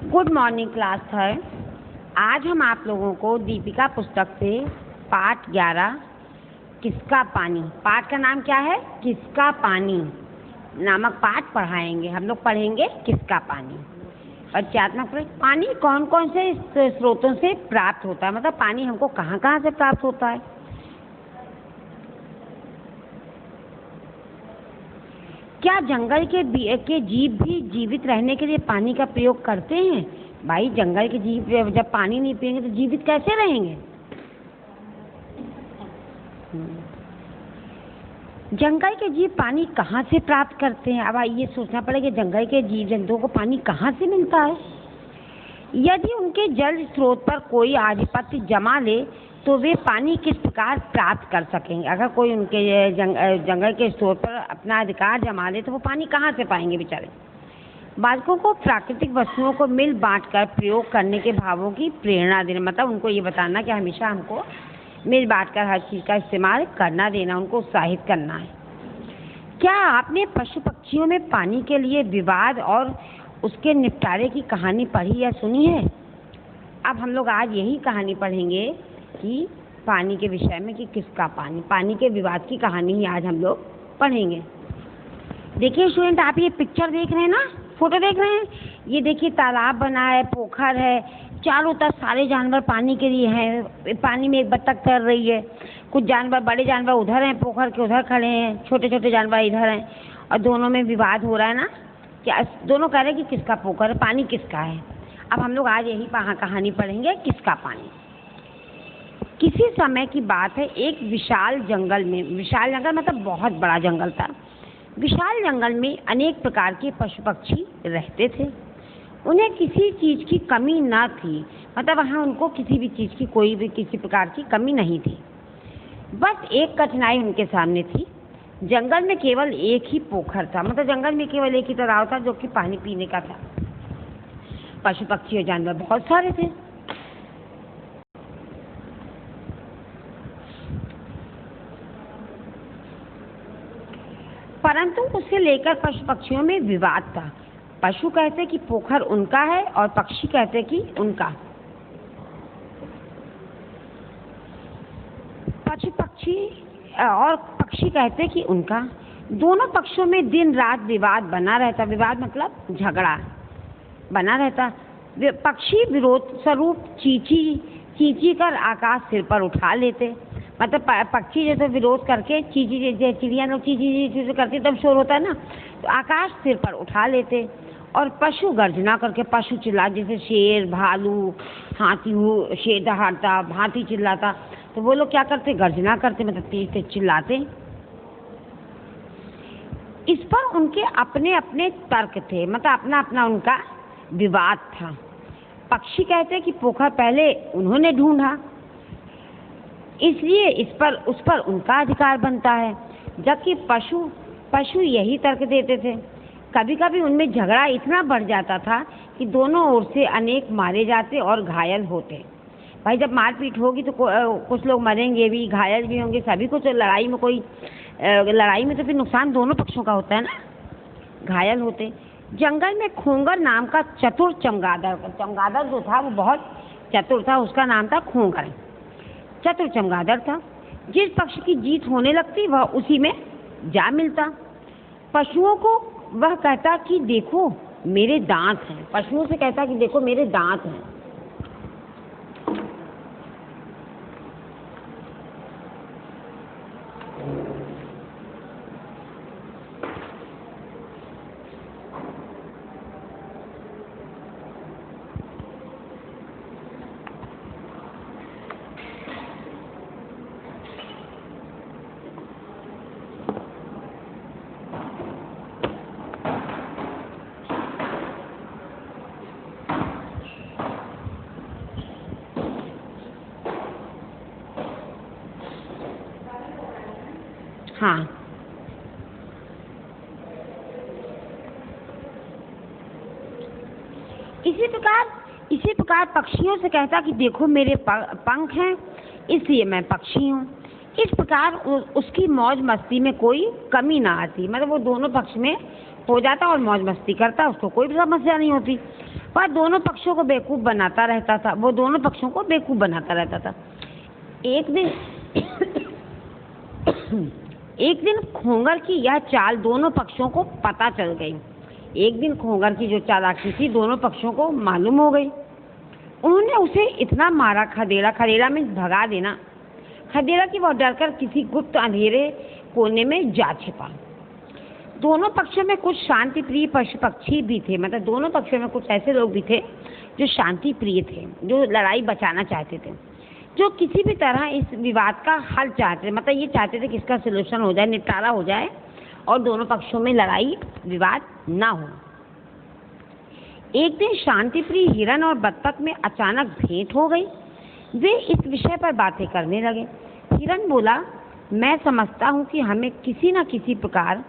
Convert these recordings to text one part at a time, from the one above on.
Good morning class third. आज हम आप लोगों को दीपिका पुस्तक से पाठ 11 किसका पानी, पाठ का नाम क्या है, किसका पानी नामक पाठ पढ़ाएंगे। हम लोग पढ़ेंगे किसका पानी। परिचयात्मक पानी कौन कौन से स्रोतों से प्राप्त होता है, मतलब पानी हमको कहाँ कहाँ से प्राप्त होता है। क्या जंगल के जीव भी जीवित रहने के लिए पानी का प्रयोग करते हैं? भाई जंगल के जीव जब पानी नहीं पिएंगे तो जीवित कैसे रहेंगे। जंगल के जीव पानी कहाँ से प्राप्त करते हैं? अब ये सोचना पड़ेगा जंगल के जीव जंतुओं को पानी कहाँ से मिलता है। यदि उनके जल स्रोत पर कोई आधिपत्य जमा ले तो वे पानी किस प्रकार प्राप्त कर सकेंगे। अगर कोई उनके जंगल के स्रोत पर अपना अधिकार जमा ले तो वो पानी कहाँ से पाएंगे बेचारे। बालकों को प्राकृतिक वस्तुओं को मिल बांट कर प्रयोग करने के भावों की प्रेरणा देना, मतलब उनको ये बताना कि हमेशा हमको मिल बांट कर हर चीज़ का इस्तेमाल करना देना, उनको उत्साहित करना है। क्या आपने पशु पक्षियों में पानी के लिए विवाद और उसके निपटारे की कहानी पढ़ी या सुनी है? अब हम लोग आज यही कहानी पढ़ेंगे कि पानी के विषय में कि किसका पानी, पानी के विवाद की कहानी ही आज हम लोग पढ़ेंगे। देखिए स्टूडेंट, आप ये पिक्चर देख रहे हैं ना, फोटो देख रहे हैं, ये देखिए तालाब बना है, पोखर है, चारों तरफ सारे जानवर पानी के लिए हैं। पानी में एक बत्तख तैर रही है, कुछ जानवर बड़े जानवर उधर हैं, पोखर के उधर खड़े हैं, छोटे छोटे जानवर इधर हैं और दोनों में विवाद हो रहा है ना। क्या दोनों कह रहे हैं कि किसका पोखर है, पानी किसका है। अब हम लोग आज यही कहानी पढ़ेंगे किसका पानी। किसी समय की बात है, एक विशाल जंगल में, विशाल जंगल मतलब बहुत बड़ा जंगल था, विशाल जंगल में अनेक प्रकार के पशु पक्षी रहते थे। उन्हें किसी चीज़ की कमी ना थी, मतलब वहाँ उनको किसी भी चीज़ की कोई भी किसी प्रकार की कमी नहीं थी। बस एक कठिनाई उनके सामने थी, जंगल में केवल एक ही पोखर था, मतलब जंगल में केवल एक ही तालाब था जो कि पानी पीने का था। पशु पक्षी और जानवर बहुत सारे थे। परंतु उसे लेकर पशु पक्षियों में विवाद था। पशु कहते कि पोखर उनका है और पक्षी कहते कि उनका। पक्षी कहते कि उनका। दोनों पक्षों में दिन रात विवाद बना रहता, विवाद मतलब झगड़ा बना रहता। पक्षी विरोध स्वरूप चींची कर आकाश सिर पर उठा लेते, मतलब पक्षी जैसे विरोध करके चिड़िया लोग चींची करती तब शोर होता है ना, तो आकाश सिर पर उठा लेते। और पशु गर्जना करके, पशु चिल्ला, जैसे शेर भालू हाथी हो, शेर दहाड़ता, हाथी चिल्लाता, तो वो लोग क्या करते, गर्जना करते, मतलब तेज तेज चिल्लाते। इस पर उनके अपने अपने तर्क थे, मतलब अपना अपना उनका विवाद था। पक्षी कहते कि पोखर पहले उन्होंने ढूंढा, इसलिए उस पर उनका अधिकार बनता है, जबकि पशु यही तर्क देते थे। कभी कभी उनमें झगड़ा इतना बढ़ जाता था कि दोनों ओर से अनेक मारे जाते और घायल होते। भाई जब मारपीट होगी तो कुछ लोग मरेंगे भी, घायल भी होंगे, सभी को तो लड़ाई में तो फिर नुकसान दोनों पक्षों का होता है ना, घायल होते। जंगल में खोंगर नाम का चतुर चमगादड़ जो था वो बहुत चतुर था, उसका नाम था खोंगर, चतुर चमगादड़ था। जिस पक्ष की जीत होने लगती वह उसी में जा मिलता। पशुओं को वह कहता कि देखो मेरे दांत हैं, पशुओं से कहता कि देखो मेरे दांत हैं। हाँ, इसी प्रकार पक्षियों से कहता कि देखो मेरे पंख हैं, इसलिए मैं पक्षी हूँ। इस प्रकार उसकी मौज मस्ती में कोई कमी ना आती, मतलब वो दोनों पक्ष में हो जाता और मौज मस्ती करता, उसको कोई समस्या नहीं होती। वह दोनों पक्षों को बेवकूफ़ बनाता रहता था, वो दोनों पक्षों को बेवकूफ़ बनाता रहता था। एक दिन एक दिन घोंघर की यह चाल दोनों पक्षों को पता चल गई। एक दिन घोंघर की जो चालाकी थी दोनों पक्षों को मालूम हो गई। उन्होंने उसे इतना मारा, खदेड़ा में भगा देना, खदेड़ा कि वह डरकर किसी गुप्त अंधेरे कोने में जा छिपा। दोनों पक्षों में कुछ शांति प्रिय पशु पक्षी भी थे, मतलब दोनों पक्षों में कुछ ऐसे लोग भी थे जो शांति प्रिय थे, जो लड़ाई बचाना चाहते थे, जो किसी भी तरह इस विवाद का हल चाहते थे, मतलब ये चाहते थे कि इसका सलूशन हो जाए, निपटारा हो जाए और दोनों पक्षों में लड़ाई विवाद ना हो। एक दिन शांति प्रिय हिरन और बत्तख में अचानक भेंट हो गई। वे इस विषय पर बातें करने लगे। हिरन बोला, मैं समझता हूँ कि हमें किसी न किसी प्रकार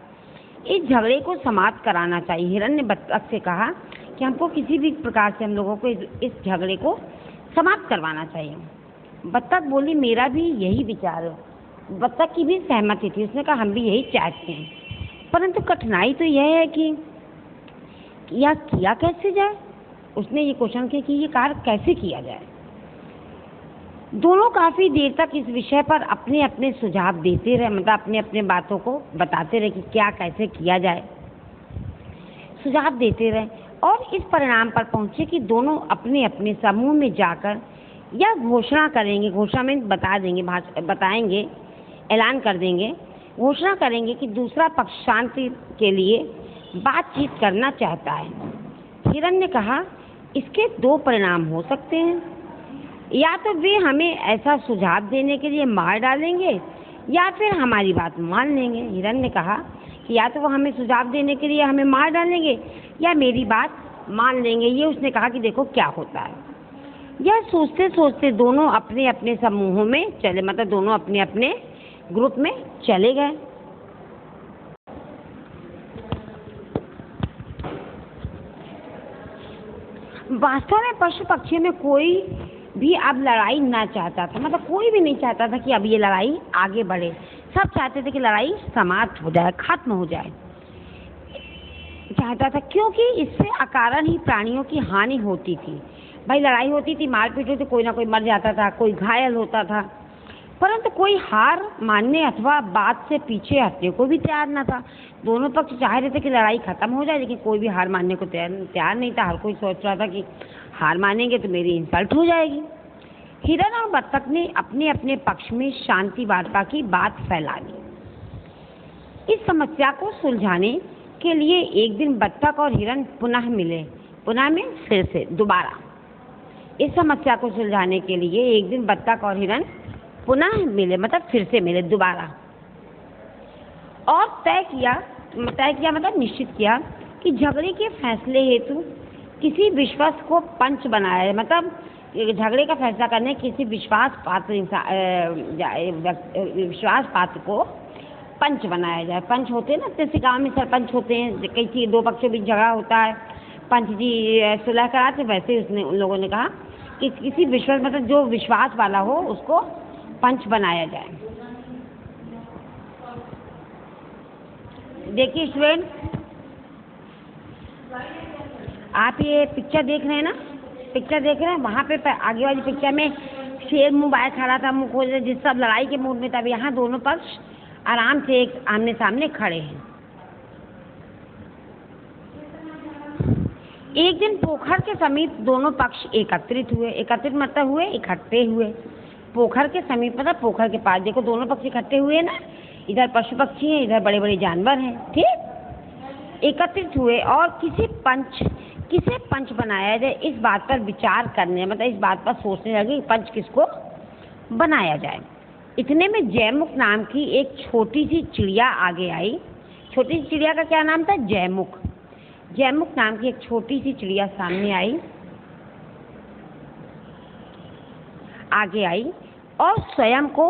इस झगड़े को समाप्त कराना चाहिए। हिरन ने बत्तख से कहा कि हमको किसी भी प्रकार से हम लोगों को इस झगड़े को समाप्त करवाना चाहिए। बत्तख बोली, मेरा भी यही विचार है। बत्तख की भी सहमति थी, उसने कहा हम भी यही चाहते हैं, परंतु कठिनाई तो यह है कि यह किया कैसे जाए। उसने ये क्वेश्चन किया कि ये कार्य कैसे किया जाए। दोनों काफ़ी देर तक इस विषय पर अपने अपने सुझाव देते रहे, मतलब अपने अपने बातों को बताते रहे कि क्या कैसे किया जाए, सुझाव देते रहे और इस परिणाम पर पहुंचे कि दोनों अपने अपने समूह में जाकर यह घोषणा करेंगे, घोषणा में बताएंगे, ऐलान कर देंगे, घोषणा करेंगे कि दूसरा पक्ष शांति के लिए बातचीत करना चाहता है। हिरन ने कहा, इसके दो परिणाम हो सकते हैं, या तो वे हमें ऐसा सुझाव देने के लिए मार डालेंगे या फिर हमारी बात मान लेंगे। हिरन ने कहा कि या तो वो हमें सुझाव देने के लिए हमें मार डालेंगे या मेरी बात मान लेंगे। ये उसने कहा कि देखो क्या होता है। यह सोचते सोचते दोनों अपने अपने समूहों में चले, मतलब दोनों अपने अपने ग्रुप में चले गए। वास्तव में पशु पक्षियों में कोई भी अब लड़ाई ना चाहता था, मतलब कोई भी नहीं चाहता था कि अब ये लड़ाई आगे बढ़े। सब चाहते थे कि लड़ाई समाप्त हो जाए, खत्म हो जाए, चाहता था, क्योंकि इससे अकारण ही प्राणियों की हानि होती थी। भाई लड़ाई होती थी, मारपीट होती, कोई ना कोई मर जाता था, कोई घायल होता था, परंतु कोई हार मानने अथवा बात से पीछे हटने को भी तैयार न था। दोनों पक्ष चाह रहे थे कि लड़ाई खत्म हो जाए, लेकिन कोई भी हार मानने को तैयार नहीं था। हर कोई सोच रहा था कि हार मानेंगे तो मेरी इंसल्ट हो जाएगी। हिरन और बत्तख ने अपने अपने पक्ष में शांति वार्ता की बात फैला दी। इस समस्या को सुलझाने के लिए एक दिन बत्तख और हिरन पुनः मिले, पुनः में फिर से दोबारा। इस समस्या को सुलझाने के लिए एक दिन बत्तख और हिरन पुनः मिले, मतलब फिर से मिले दोबारा, और तय किया मतलब निश्चित किया कि झगड़े के फैसले हेतु किसी विश्वास को पंच बनाया है, मतलब झगड़े का फैसला करने किसी विश्वास पात्र को पंच बनाया जाए। पंच होते हैं ना, जैसे गांव में सरपंच होते हैं, कई चीज दो पक्षों बीच झगड़ा होता है, पंच जी सुलह कराते, वैसे उसने उन लोगों ने कहा कि किसी विश्वास, मतलब जो विश्वास वाला हो उसको पंच बनाया जाए। देखिए स्टूडेंट, आप ये पिक्चर देख रहे हैं ना, पिक्चर देख रहे हैं, वहाँ पे आगे वाली पिक्चर में शेर मुंह बाहर खड़ा था, मुंह खोल रहे, जिस सब लड़ाई के मूड में था। यहाँ दोनों पक्ष आराम से एक आमने सामने खड़े हैं। एक दिन पोखर के समीप दोनों पक्ष एकत्रित हुए, मतलब हुए, इकट्ठे हुए। पोखर के समीप मतलब पोखर के पास, देखो दोनों पक्ष इकट्ठे हुए ना, इधर पशु पक्षी हैं, इधर बड़े बड़े जानवर हैं, ठीक। एकत्रित हुए और किसे पंच बनाया जाए इस बात पर विचार करने, मतलब इस बात पर सोचने लगे पंच किसको बनाया जाए। इतने में जयमुख नाम की एक छोटी सी चिड़िया आगे आई। छोटी सी चिड़िया का क्या नाम था? जयमुख। जयमुख नाम की एक छोटी सी चिड़िया सामने आई, आगे आई और स्वयं को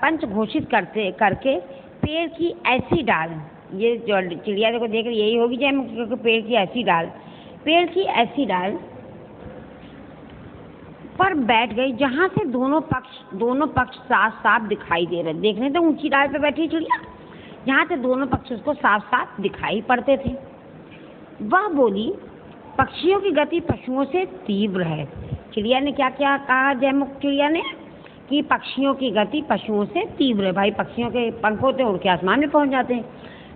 पंच घोषित करके पेड़ की ऐसी डाल, ये जो चिड़िया देखो देख रही यही होगी जयमुख, क्योंकि पेड़ की ऐसी डाल पर बैठ गई जहां से दोनों पक्ष साफ साफ दिखाई दे रहे। देख रहे थे ऊंची डाल पे बैठी चिड़िया, जहाँ से दोनों पक्षी उसको साफ साफ दिखाई पड़ते थे। वह बोली, पक्षियों की गति पशुओं से तीव्र है। चिड़िया ने क्या क्या कहा जयमुख चिड़िया ने कि पक्षियों की गति पशुओं से तीव्र है। भाई पक्षियों के पंख होते उड़ के आसमान में पहुंच जाते हैं,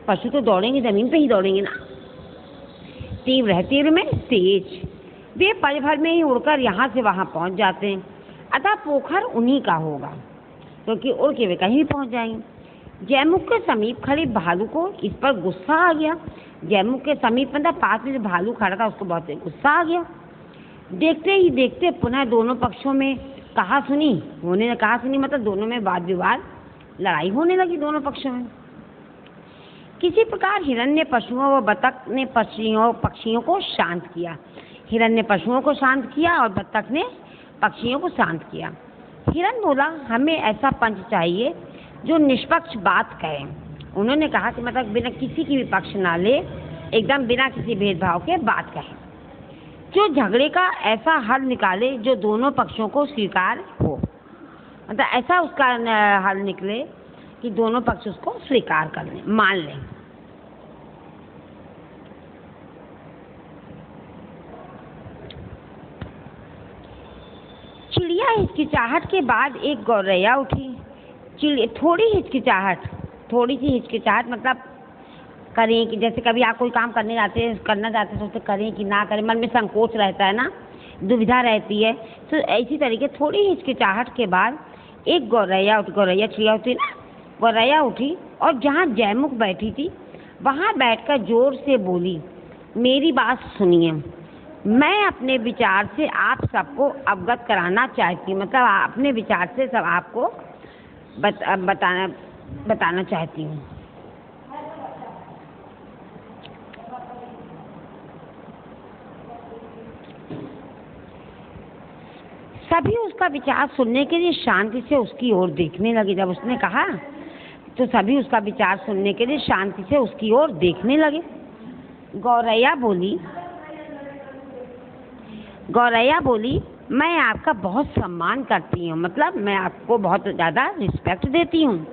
पशु तो दौड़ेंगे जमीन पे ही दौड़ेंगे ना। तीव्र है, तीव्र में तेज, वे पल भर में ही उड़कर यहाँ से वहाँ पहुँच जाते हैं, अतः पोखर उन्हीं का होगा, क्योंकि उड़ के वे कहीं भी पहुँच जाएंगे। जयमुख के समीप खड़े भालू को इस पर गुस्सा आ गया। जयमुख के समीप मतलब पास में जो भालू खड़ा था उसको बहुत गुस्सा आ गया। देखते ही देखते पुनः दोनों पक्षों में कहा सुनी मतलब दोनों में वाद विवाद लड़ाई होने लगी दोनों पक्षों में। किसी प्रकार हिरण ने पशुओं व बतख ने पक्षियों को शांत किया। हिरण ने पशुओं को शांत किया और बतख ने पक्षियों को शांत किया। हिरण बोला, हमें ऐसा पंच चाहिए जो निष्पक्ष बात कहे। उन्होंने कहा कि मतलब बिना किसी की भी पक्ष ना ले, एकदम बिना किसी भेदभाव के बात कहे, जो झगड़े का ऐसा हल निकाले जो दोनों पक्षों को स्वीकार हो। मतलब ऐसा उसका हल निकले कि दोनों पक्ष उसको स्वीकार कर लें, मान लें। चिड़िया हिचकिचाहट के बाद एक गौरैया उठी। थोड़ी सी हिचकिचाहट मतलब करें कि जैसे कभी आप कोई काम करना चाहते हैं सोचते करें कि ना करें, मन में संकोच रहता है ना, दुविधा रहती है। तो इसी तरीके थोड़ी हिचकिचाहट के बाद एक गौरैया चिड़िया होती ना, गौरैया उठी और जहाँ जयमुख बैठी थी वहाँ बैठकर जोर से बोली, मेरी बात सुनिए, मैं अपने विचार से आप सबको अवगत कराना चाहती हूँ। मतलब अपने विचार से सब आपको बताना चाहती हूँ। सभी उसका विचार सुनने के लिए शांति से उसकी ओर देखने लगे। जब उसने कहा तो सभी उसका विचार सुनने के लिए शांति से उसकी ओर देखने लगे। गौरैया बोली, मैं आपका बहुत सम्मान करती हूँ, मतलब मैं आपको बहुत ज़्यादा रिस्पेक्ट देती हूँ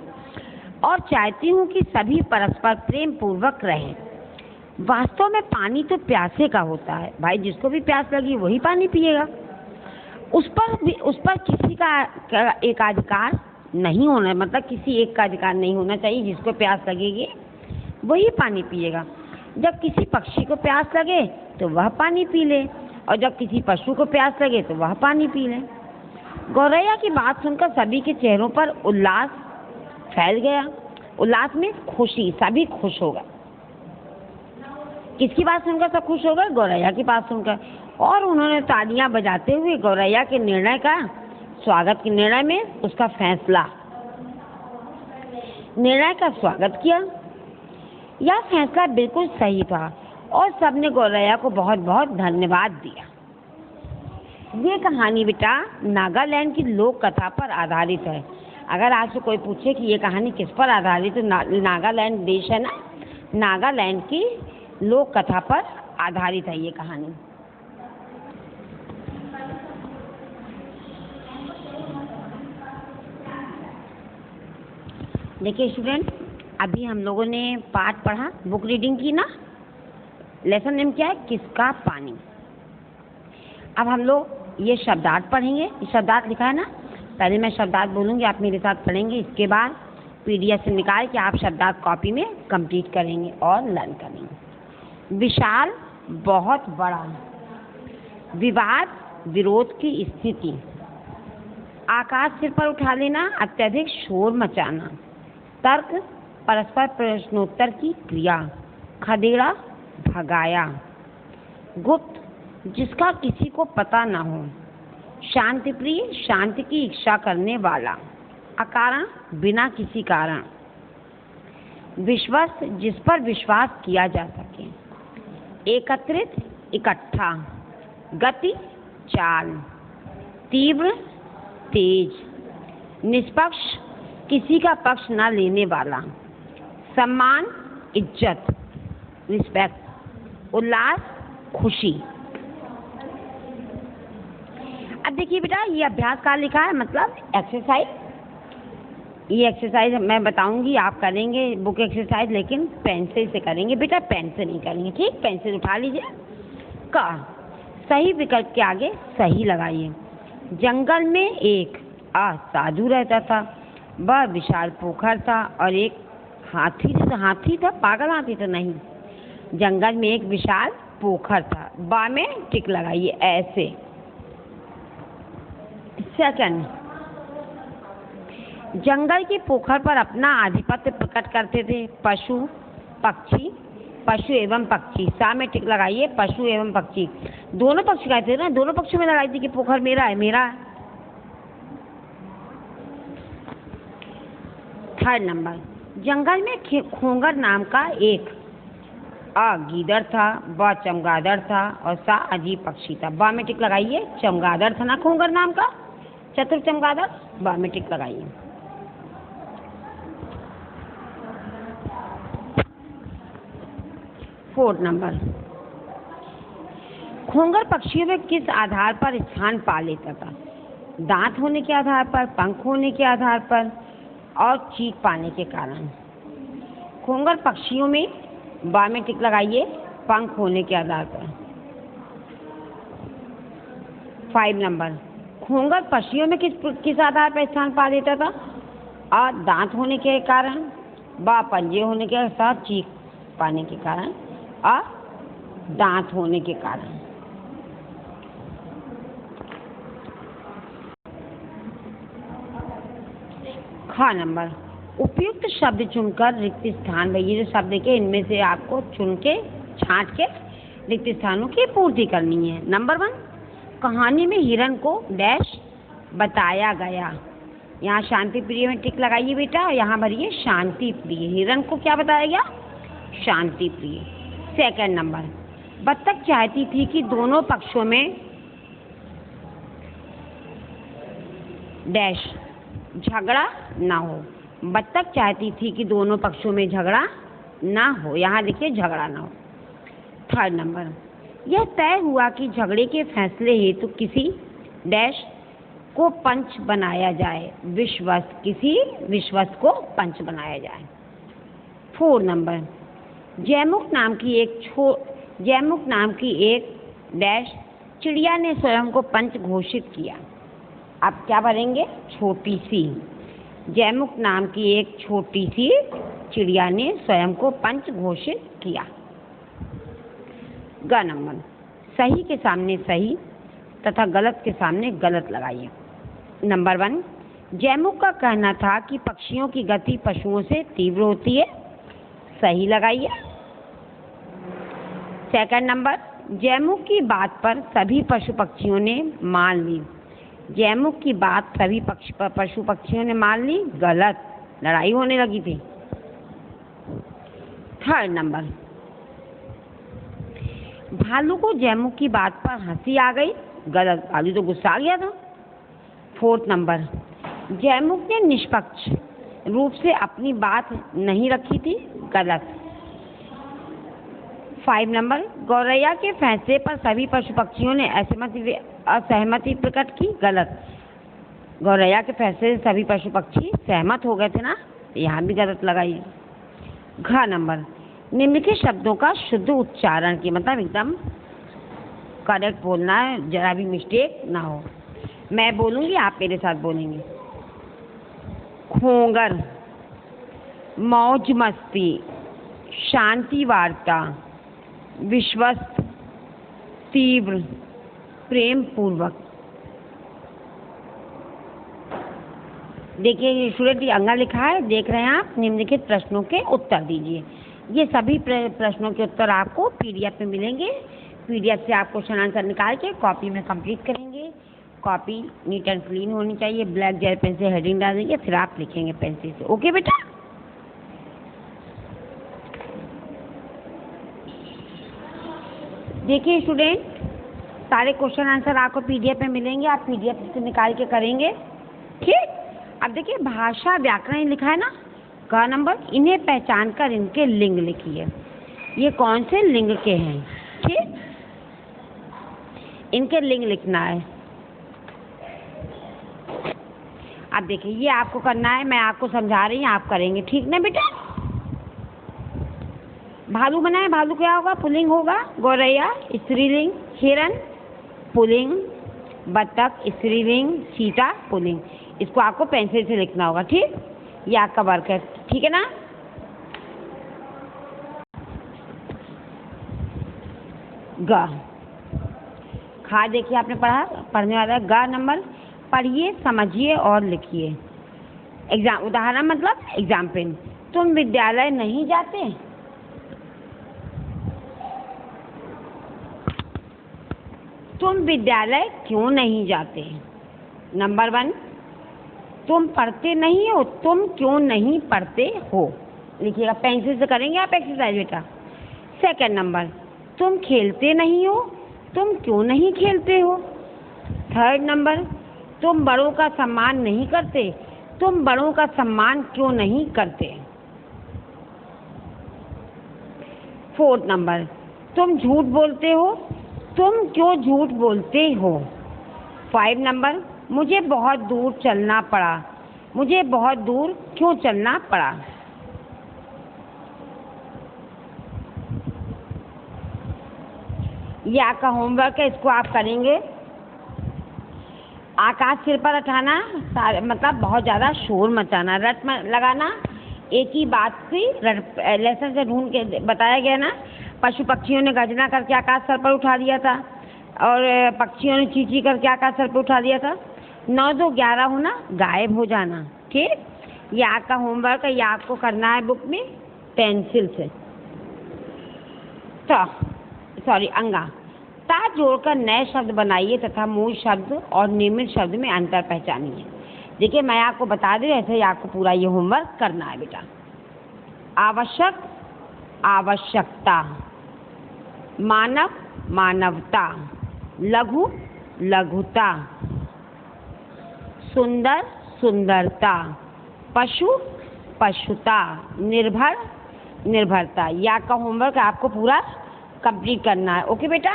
और चाहती हूँ कि सभी परस्पर प्रेम पूर्वक रहें। वास्तव में पानी तो प्यासे का होता है, भाई जिसको भी प्यास लगी वही पानी पिएगा। उस पर किसी का एकाधिकार नहीं होना, मतलब किसी एक का अधिकार नहीं होना चाहिए। जिसको प्यास लगेगी वही पानी पिएगा। जब किसी पक्षी को प्यास लगे तो वह पानी पी ले, और जब किसी पशु को प्यास लगे तो वह पानी पी ले। गौरैया की बात सुनकर सभी के चेहरों पर उल्लास फैल गया। उल्लास में खुशी, सभी खुश हो गए। किसकी बात सुनकर सब खुश हो गए? गौरैया की बात सुनकर। और उन्होंने तालियां बजाते हुए गौरैया के निर्णय का स्वागत, के निर्णय में उसका निर्णय का स्वागत किया। यह फैसला बिल्कुल सही था और सबने गौरैया को बहुत बहुत धन्यवाद दिया। ये कहानी बेटा नागालैंड की लोक कथा पर आधारित है। अगर आपसे कोई पूछे कि ये कहानी किस पर आधारित है, तो नागालैंड देश है ना, नागालैंड की लोक कथा पर आधारित है ये कहानी। देखिए स्टूडेंट, अभी हम लोगों ने पाठ पढ़ा, बुक रीडिंग की ना। लेसन नेम क्या है? किसका पानी। अब हम लोग ये शब्दार्थ पढ़ेंगे। ये शब्दार्थ लिखा है ना, पहले मैं शब्दार्थ बोलूँगी, आप मेरे साथ पढ़ेंगे। इसके बाद PDF से निकाल के आप शब्दार्थ कॉपी में कंप्लीट करेंगे और लर्न करेंगे। विशाल, बहुत बड़ा। विवाद, विरोध की स्थिति। आकाश सिर पर उठा लेना, अत्यधिक शोर मचाना। तर्क, परस्पर प्रश्नोत्तर की क्रिया। खदेड़ा, भगाया। गुप्त, जिसका किसी को पता न हो। शांति प्रिय, शांति की इच्छा करने वाला। अकारण, बिना किसी कारण। विश्वस्त, जिस पर विश्वास किया जा सके। एकत्रित, इकट्ठा। गति, चाल। तीव्र, तेज। निष्पक्ष, किसी का पक्ष न लेने वाला। सम्मान, इज्जत, रिस्पेक्ट। उल्लास, खुशी। अब देखिए बेटा, ये अभ्यास का लिखा है, मतलब एक्सरसाइज ये एक्सरसाइज मैं बताऊंगी, आप करेंगे बुक एक्सरसाइज, लेकिन पेंसिल से करेंगे बेटा, पेन से नहीं करेंगे, ठीक। पेंसिल उठा लीजिए। का सही विकल्प के आगे सही लगाइए। जंगल में एक साधु रहता था, वह विशाल पोखर था और एक हाथी था, पागल हाथी तो नहीं। जंगल में एक विशाल पोखर था, बा में टिक लगाइए ऐसे। सेकंड, जंगल के पोखर पर अपना आधिपत्य प्रकट करते थे पशु एवं पक्षी। सा में टिक लगाइए, पशु एवं पक्षी। दोनों पक्षी कहते थे ना, दोनों पक्षों में लगाई थी कि पोखर मेरा है, मेरा है। थर्ड नंबर, जंगल में खोंगर नाम का एक गीदड़ था, ब चमगादड़ था और सा अजीब पक्षी था। बा में टिक लगाइए, चमगादड़ था ना खोंगर नाम का, चतुर चमगादड़, बा में टिक लगाइए। फोर्थ नंबर, खोंगर पक्षियों में किस आधार पर स्थान पा लेता था? दांत होने के आधार पर, पंख होने के आधार पर और चीख पाने के कारण। खोंगर पक्षियों में, बा में टिक लगाइए, पंख होने के आधार पर। 5 नंबर, खोंगर पक्षियों में किस आधार पर स्थान पा लेता था? दांत होने के कारण, बा पंजे होने के साथ, चीख पाने के कारण और दांत होने के कारण। ख नंबर, उपयुक्त शब्द चुनकर रिक्त स्थान, भाई ये जो शब्द के इनमें से आपको चुन के छांट के रिक्त स्थानों की पूर्ति करनी है। नंबर 1, कहानी में हिरण को डैश बताया गया। यहाँ शांति प्रिय में टिक लगाइए बेटा, यहाँ भरिए शांति प्रिय। हिरण को क्या बताया गया? शांति प्रिय। सेकंड नंबर, बत्तख चाहती थी कि दोनों पक्षों में डैश झगड़ा ना हो। बत्तख चाहती थी कि दोनों पक्षों में झगड़ा ना हो, यहाँ देखिए झगड़ा ना हो। थर्ड नंबर, यह तय हुआ कि झगड़े के फैसले हेतु किसी डैश को पंच बनाया जाए, किसी विश्वस्त को पंच बनाया जाए। 4 नंबर, जैमुख नाम की एक डैश चिड़िया ने स्वयं को पंच घोषित किया। अब क्या भरेंगे? छोटी सी। जैमुख नाम की एक छोटी सी चिड़िया ने स्वयं को पंच घोषित किया। ग नंबर, सही के सामने सही तथा गलत के सामने गलत लगाइए। नंबर 1, जैमुख का कहना था कि पक्षियों की गति पशुओं से तीव्र होती है, सही लगाइए। सेकंड नंबर, जैमुख की बात पर सभी पशु पक्षियों ने मान ली। जैमुख की बात सभी पशु पक्षियों ने मान ली, गलत, लड़ाई होने लगी थी। थर्ड नंबर, भालू को जैमुख की बात पर हंसी आ गई, गलत, भालू तो गुस्सा आ गया था। फोर्थ नंबर, जैमुख ने निष्पक्ष रूप से अपनी बात नहीं रखी थी, गलत। 5 नंबर, गौरैया के फैसले पर सभी पशु पक्षियों ने असहमति प्रकट की, गलत। गौरैया के फैसले से सभी पशु पक्षी सहमत हो गए थे ना, यहाँ भी गलत लगाइए। घ नंबर, निम्नलिखित शब्दों का शुद्ध उच्चारण की, मतलब एकदम करेक्ट बोलना है, जरा भी मिस्टेक ना हो। मैं बोलूँगी, आप मेरे साथ बोलेंगे। खोंगर, मौज मस्ती, शांति वार्ता, विश्वस्त, तीव्र, प्रेम पूर्वक। देखिए स्टूडेंट, ये अंगा लिखा है, देख रहे हैं आप। निम्नलिखित प्रश्नों के उत्तर दीजिए। ये सभी प्रश्नों के उत्तर आपको पीडीएफ में मिलेंगे। पीडीएफ से आप क्वेश्चन आंसर निकाल के कॉपी में कंप्लीट करेंगे। कॉपी नीट एंड क्लीन होनी चाहिए। ब्लैक जेल पेन से हेडिंग डाल देंगे, फिर आप लिखेंगे पेंसिल से। ओके बेटा? देखिए स्टूडेंट, सारे क्वेश्चन आंसर आपको पीडीएफ में मिलेंगे, आप पीडीएफ से निकाल के करेंगे, ठीक। अब देखिए भाषा व्याकरण लिखा है ना, क नंबर, इन्हें पहचान कर इनके लिंग लिखिए। ये कौन से लिंग के हैं, ठीक, इनके लिंग लिखना है। अब देखिए ये आपको करना है, मैं आपको समझा रही हूँ, आप करेंगे, ठीक ना बेटा। भालू बनाए, भालू क्या होगा? पुल्लिंग होगा। गौरैया स्त्रीलिंग, हिरन पुल्लिंग, बत्तख स्त्रीलिंग, चीता पुल्लिंग। इसको आपको पेंसिल से लिखना होगा, ठीक। ये आपका वर्क है, ठीक है ना। ग, खा देखिए आपने पढ़ा, पढ़ने वाला है। ग नंबर, पढ़िए समझिए और लिखिए। एग्जाम, उदाहरण मतलब एग्जाम्पल। तुम विद्यालय नहीं जाते? तुम विद्यालय क्यों नहीं जाते? नंबर 1, तुम पढ़ते नहीं हो, तुम क्यों नहीं पढ़ते हो? लिखिएगा, पेंसिल से करेंगे आप एक्सरसाइज बेटा। सेकंड नंबर, तुम खेलते नहीं हो, तुम क्यों नहीं खेलते हो? थर्ड नंबर, तुम बड़ों का सम्मान नहीं करते, तुम बड़ों का सम्मान क्यों नहीं करते? फोर्थ नंबर, तुम झूठ बोलते हो, तुम क्यों झूठ बोलते हो? 5 नंबर, मुझे बहुत दूर चलना पड़ा, मुझे बहुत दूर क्यों चलना पड़ा? ये आपका होमवर्क है, इसको आप करेंगे। आकाश सिर पर उठाना, मतलब बहुत ज़्यादा शोर मचाना, रट लगाना, एक ही बात से लेसन से ढूंढ के बताया गया ना। पशु पक्षियों ने गर्जना करके आकाश सर पर उठा दिया था, और पक्षियों ने चींची करके आकाश सर पर उठा दिया था। 9 2 11 होना, गायब हो जाना, ठीक। ये आपका होमवर्क है, ये आपको करना है बुक में पेंसिल से। तो सॉरी, अंगा। ता जोड़कर नए शब्द बनाइए तथा मूल शब्द और निर्मित शब्द में अंतर पहचानिए। देखिए मैं आपको बता दूं, ऐसे ही आपको पूरा ये होमवर्क करना है बेटा। आवश्यक, आवश्यकता। मानव, मानवता। लघु, लघुता। सुंदर, सुंदरता। पशु, पशुता। निर्भर, निर्भरता। यह आपका होमवर्क आपको पूरा कंप्लीट करना है, ओके बेटा।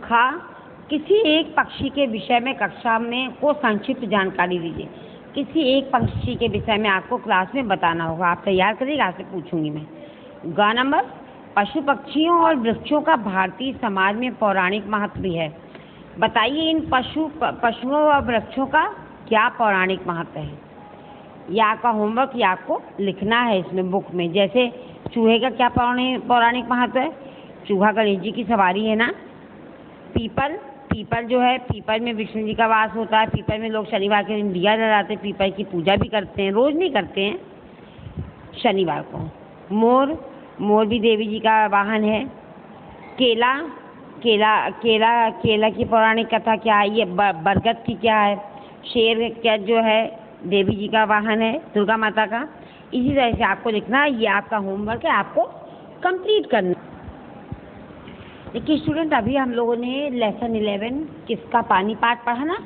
खा, किसी एक पक्षी के विषय में कक्षा में को संक्षिप्त जानकारी दीजिए। किसी एक पक्षी के विषय में आपको क्लास में बताना होगा, आप तैयार करिएगा, आपसे पूछूंगी मैं। ग नंबर, पशु पक्षियों और वृक्षों का भारतीय समाज में पौराणिक महत्व भी है। बताइए इन पशुओं और वृक्षों का क्या पौराणिक महत्व है। यह आपका होमवर्क, ये आपको लिखना है इसमें बुक में। जैसे चूहे का क्या पौराणिक महत्व है? चूहा गणेश जी की सवारी है ना। पीपल, पीपल जो है, पीपल में विष्णु जी का वास होता है। पीपल में लोग शनिवार के दिन दिया जलाते, पीपल की पूजा भी करते हैं, रोज नहीं करते हैं, शनिवार को। मोर, मोर भी देवी जी का वाहन है। केला, केला केला केला की पौराणिक कथा क्या है? ये बरगद की क्या है? शेर क्या जो है देवी जी का वाहन है, दुर्गा माता का। इसी तरह से आपको लिखना है, ये आपका होमवर्क है, आपको कंप्लीट करना। देखिए स्टूडेंट, अभी हम लोगों ने लेसन 11 किसका पानी पाठ पढ़ा ना,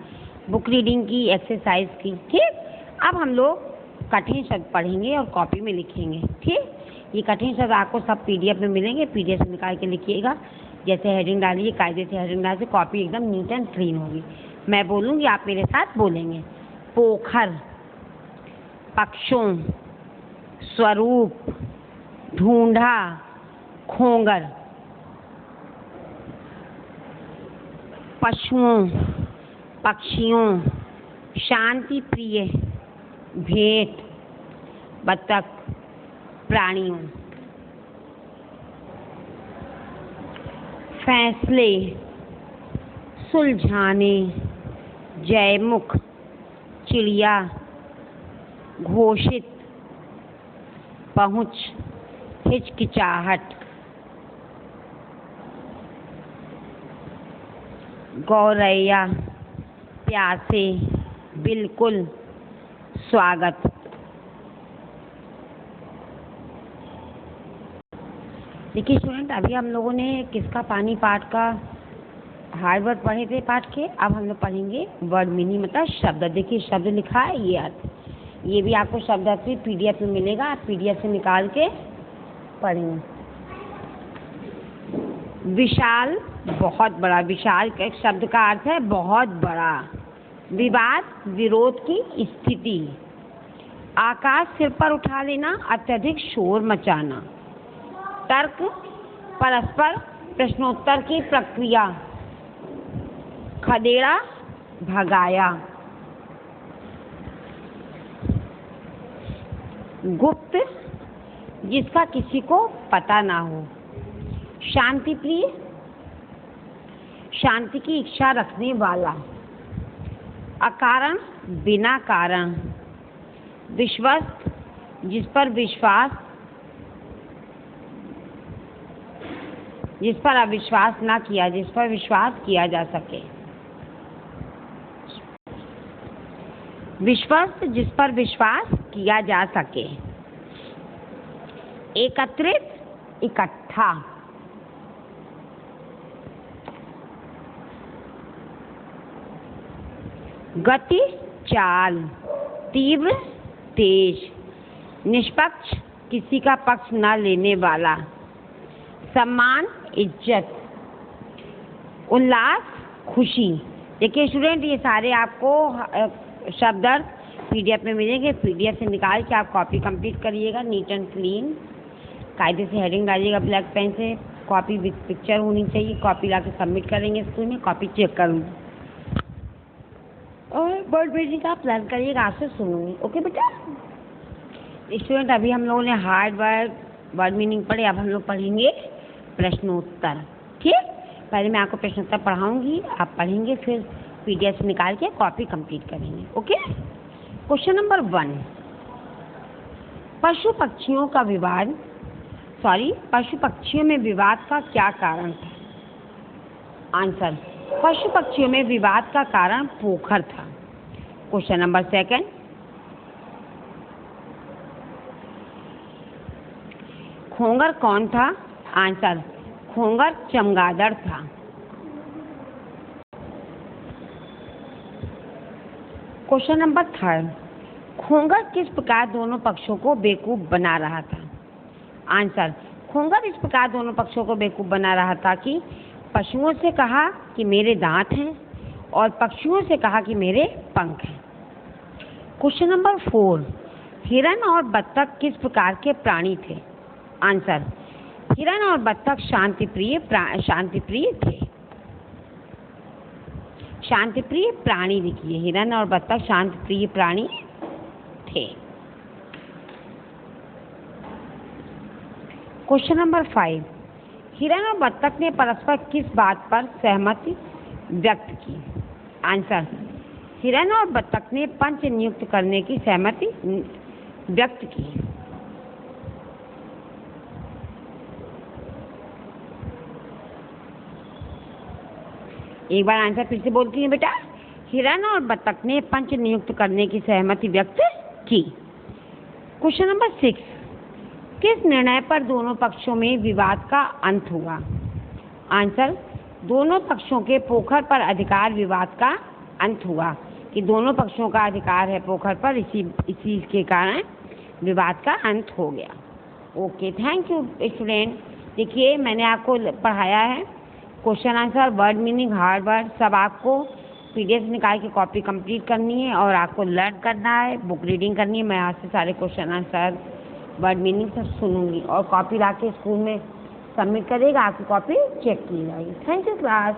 बुक रीडिंग की एक्सरसाइज की, ठीक। अब हम लोग कठिन शब्द पढ़ेंगे और कॉपी में लिखेंगे, ठीक। ये कठिन शब्द आपको सब PDF में मिलेंगे, PDF से निकाल के लिखिएगा। जैसे हेडिंग डालिए, कायदे से हेडिंग डाल से कॉपी एकदम नीट एंड क्लीन होगी। मैं बोलूँगी, आप मेरे साथ बोलेंगे। पोखर, पक्षों, स्वरूप, ढूंढा, खोंगर। पशुओं, पक्षियों, शांति प्रिय, भेंट, बतख, प्राणियों। फैसले, सुलझाने, जयमुख, चिड़िया, घोषित, पहुँच, हिचकिचाहट। गौरैया, प्यासे, बिल्कुल, स्वागत। देखिए स्टूडेंट, अभी हम लोगों ने किसका पानी पाठ का हार्ड वर्ड पढ़े थे पाठ के। अब हम लोग पढ़ेंगे वर्ड मीनिंग, मतलब शब्द। देखिए शब्द लिखा है, ये अर्थ, ये भी आपको शब्द अर्थ PDF में मिलेगा, आप PDF से निकाल के पढ़ेंगे। विशाल, बहुत बड़ा। विशाल के शब्द का अर्थ है बहुत बड़ा। विवाद, विरोध की स्थिति। आकाश सिर पर उठा लेना, अत्यधिक शोर मचाना। तर्क, परस्पर प्रश्नोत्तर की प्रक्रिया। खदेड़ा, भगाया। गुप्त, जिसका किसी को पता ना हो। शांति प्रिय, शांति की इच्छा रखने वाला। अकारण, बिना कारण। विश्वस्त, जिस पर अविश्वास ना किया, जिस पर विश्वास किया जा सके। विश्वस्त, जिस पर विश्वास किया जा सके। एकत्रित, इकट्ठा। गति, चाल। तीव्र, तेज। निष्पक्ष, किसी का पक्ष न लेने वाला। सम्मान, इज्जत। उल्लास, खुशी। देखिए स्टूडेंट, ये सारे आपको शब्द PDF में मिलेंगे। PDF से निकाल के आप कॉपी कंप्लीट करिएगा नीट एंड क्लीन। कायदे से हेडिंग डालिएगा ब्लैक पेन से। कॉपी विथ पिक्चर होनी चाहिए। कॉपी ला के सबमिट करेंगे स्कूल में, कॉपी चेक करूँगी और वर्ड मीनिंग का प्लान करिएगा। आज से सुनूंगी। ओके बेटा स्टूडेंट, अभी हम लोगों ने हार्ड वर्ड मीनिंग पढ़े। अब हम लोग पढ़ेंगे प्रश्नोत्तर। ठीक, पहले मैं आपको प्रश्नोत्तर पढ़ाऊंगी, आप पढ़ेंगे, फिर PDF से निकाल के कॉपी कंप्लीट करेंगे। ओके। क्वेश्चन नंबर 1, पशु पक्षियों में विवाद का क्या कारण था? आंसर, पशु पक्षियों में विवाद का कारण पोखर था। क्वेश्चन नंबर 2, खोंगर कौन था? आंसर, खोंगर चमगादड़ था। क्वेश्चन नंबर 3, खोंगर किस प्रकार दोनों पक्षों को बेवकूफ बना रहा था? आंसर, खोंगर इस प्रकार दोनों पक्षों को बेवकूफ बना रहा था कि पशुओं से कहा कि मेरे दांत हैं और पक्षियों से कहा कि मेरे पंख हैं। क्वेश्चन नंबर 4, हिरन और बत्तख किस प्रकार के प्राणी थे? आंसर, हिरन और बत्तख शांतिप्रिय थे। शांतिप्रिय प्राणी लिखिए, हिरन और बत्तख शांतिप्रिय प्राणी थे। क्वेश्चन नंबर 5, हिरन और बत्तख ने परस्पर किस बात पर सहमति व्यक्त की? आंसर, हिरन और बत्तख ने पंच नियुक्त करने की सहमति व्यक्त की। एक बार आंसर फिर से बोलती हैं बेटा। हिरन और बत्तख ने पंच नियुक्त करने की सहमति व्यक्त की। क्वेश्चन नंबर 6, किस निर्णय पर दोनों पक्षों में विवाद का अंत हुआ? आंसर, दोनों पक्षों के पोखर पर अधिकार विवाद का अंत हुआ कि दोनों पक्षों का अधिकार है पोखर पर, इसी के कारण विवाद का अंत हो गया। Okay, thank you student. देखिए मैंने आपको पढ़ाया है question answer, word meaning, hard word, सब आपको PDF निकाल के कॉपी कंप्लीट करनी है और आपको लर्न करना है, बुक रीडिंग करनी है। मैं आज से सारे क्वेश्चन आंसर, वर्ड मीनिंग सब सुनूंगी और कॉपी ला के स्कूल में सबमिट करेगा, आपकी कॉपी चेक की जाएगी। Thank you class.